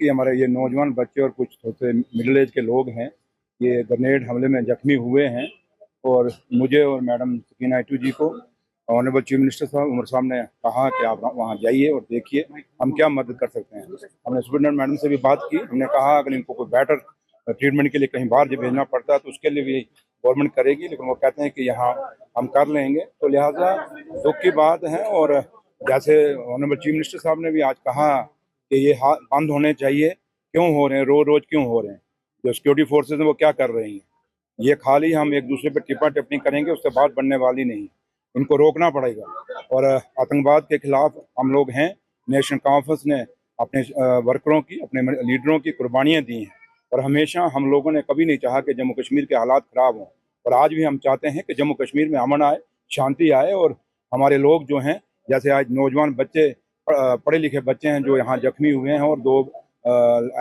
कि हमारे ये नौजवान बच्चे और कुछ थोड़े मिडिल एज के लोग हैं, ये ग्रेनेड हमले में जख्मी हुए हैं और मुझे और मैडम सकीना आइटू जी को ऑनरेबल चीफ मिनिस्टर साहब उमर साहब ने कहा कि आप वहाँ जाइए और देखिए हम क्या मदद कर सकते हैं। हमने सुप्रिटेंडेंट मैडम से भी बात की, हमने कहा अगर इनको कोई बेटर ट्रीटमेंट के लिए कहीं बाहर जब भेजना पड़ता है तो उसके लिए भी गवर्नमेंट करेगी, लेकिन वो कहते हैं कि यहाँ हम कर लेंगे। तो लिहाजा दुख की बात है। और जैसे ऑनरेबल चीफ मिनिस्टर साहब ने भी आज कहा कि ये बंद होने चाहिए, क्यों हो रहे हैं, रोज रोज क्यों हो रहे हैं, जो सिक्योरिटी फोर्सेज हैं वो क्या कर रही हैं, ये खाली हम एक दूसरे पे टिप्पा टिप्पणी करेंगे उससे बात बनने वाली नहीं, इनको रोकना पड़ेगा। और आतंकवाद के खिलाफ हम लोग हैं, नेशनल कॉन्फ्रेंस ने अपने वर्करों की, अपने लीडरों की कुर्बानियाँ दी हैं और हमेशा हम लोगों ने कभी नहीं चाहा कि जम्मू कश्मीर के हालात ख़राब हों। और आज भी हम चाहते हैं कि जम्मू कश्मीर में अमन आए, शांति आए और हमारे लोग जो हैं, जैसे आज नौजवान बच्चे, पढ़े लिखे बच्चे हैं जो यहाँ जख्मी हुए हैं और 2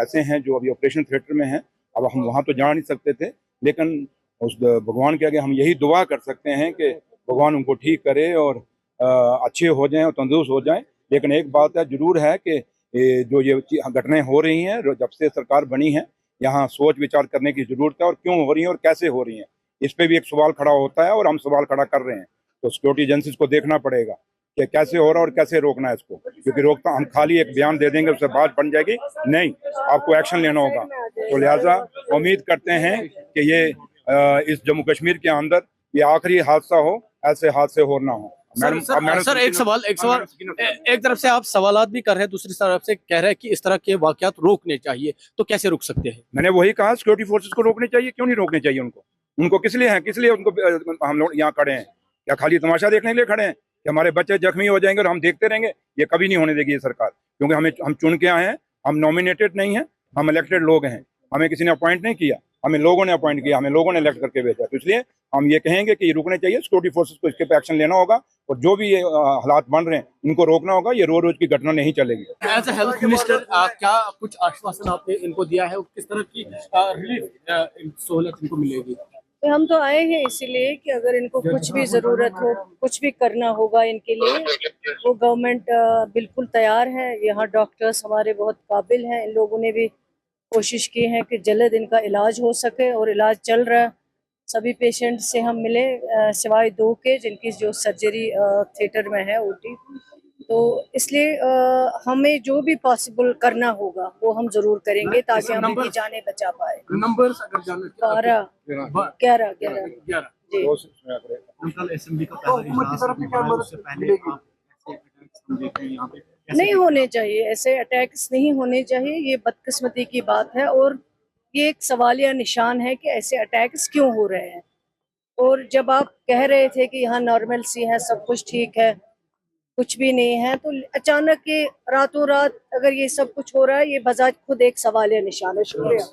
ऐसे हैं जो अभी ऑपरेशन थिएटर में हैं। अब हम वहाँ तो जा नहीं सकते थे, लेकिन उस भगवान के आगे हम यही दुआ कर सकते हैं कि भगवान उनको ठीक करे और अच्छे हो जाएं और तंदुरुस्त हो जाएं। लेकिन एक बात है जरूर है कि जो ये घटनाएं हो रही हैं, जब से सरकार बनी है यहाँ सोच विचार करने की जरूरत है और क्यों हो रही हैं और कैसे हो रही हैं, इस पे भी एक सवाल खड़ा होता है और हम सवाल खड़ा कर रहे हैं। तो सिक्योरिटी एजेंसीज को देखना पड़ेगा कि कैसे हो रहा है और कैसे रोकना है इसको, क्योंकि रोकता हम खाली एक बयान दे देंगे उससे बात बन जाएगी नहीं, आपको एक्शन लेना होगा। तो लिहाजा उम्मीद करते हैं कि ये इस जम्मू कश्मीर के अंदर ये आखिरी हादसा हो, ऐसे हादसे हो ना हो। सर एक सवाल एक तरफ से आप सवालात भी कर रहे हैं, दूसरी तरफ से कह रहे हैं कि इस तरह के वाकयात रोकने चाहिए, तो कैसे रोक सकते हैं? मैंने वही कहा, सिक्योरिटी फोर्सेस को रोकने चाहिए। क्यों नहीं रोकने चाहिए उनको किस लिए है, किस लिए उनको हम लोग यहाँ खड़े हैं? क्या खाली तमाशा देखने के लिए खड़े हैं कि हमारे बच्चे जख्मी हो जाएंगे और हम देखते रहेंगे? ये कभी नहीं होने देगी ये सरकार, क्योंकि हम चुन के आए हैं, हम नॉमिनेटेड नहीं है, हम इलेक्टेड लोग हैं, हमें किसी ने अपॉइंट नहीं किया, हमें लोगों ने अपॉइंट किया, हमें लोगों ने इलेक्ट करके भेजा। तो इसलिए हम ये कहेंगे कि ये रुकने चाहिए, सिक्योरिटी फोर्सेस को इसके पे एक्शन लेना होगा और जो भी ये हालात बन रहे हैं इनको रोकना होगा। ये रोज रोज की घटना नहीं चलेगी। एज ए हेल्थ मिनिस्टर क्या कुछ आश्वासन आपने इनको दिया है, किस तरह की रिलीफ सहूलत इनको मिलेगी? हम तो आए हैं इसीलिए कि अगर इनको कुछ भी ज़रूरत हो, कुछ भी करना होगा इनके लिए, वो गवर्नमेंट बिल्कुल तैयार है। यहाँ डॉक्टर्स हमारे बहुत काबिल हैं, इन लोगों ने भी कोशिश की है कि जल्द इनका इलाज हो सके और इलाज चल रहा है। सभी पेशेंट से हम मिले, सिवाय 2 के जिनकी जो सर्जरी थिएटर में है, ओटी। तो इसलिए हमें जो भी पॉसिबल करना होगा वो हम जरूर करेंगे ताकि हम इनकी जानें बचा पाए। नंबर्स अगर जानना 11 जी। असेंबली का पहला उससे पहले आप नहीं होने चाहिए, ऐसे अटैक्स नहीं होने चाहिए, ये बदकिस्मती की बात है और ये एक सवालिया निशान है कि ऐसे अटैक्स क्यों हो रहे हैं। और जब आप कह रहे थे कि यहाँ नॉर्मल सी है, सब कुछ ठीक है, कुछ भी नहीं है, तो अचानक ये रातों रात अगर ये सब कुछ हो रहा है, ये बजाज खुद एक सवालिया निशान है। शुक्रिया।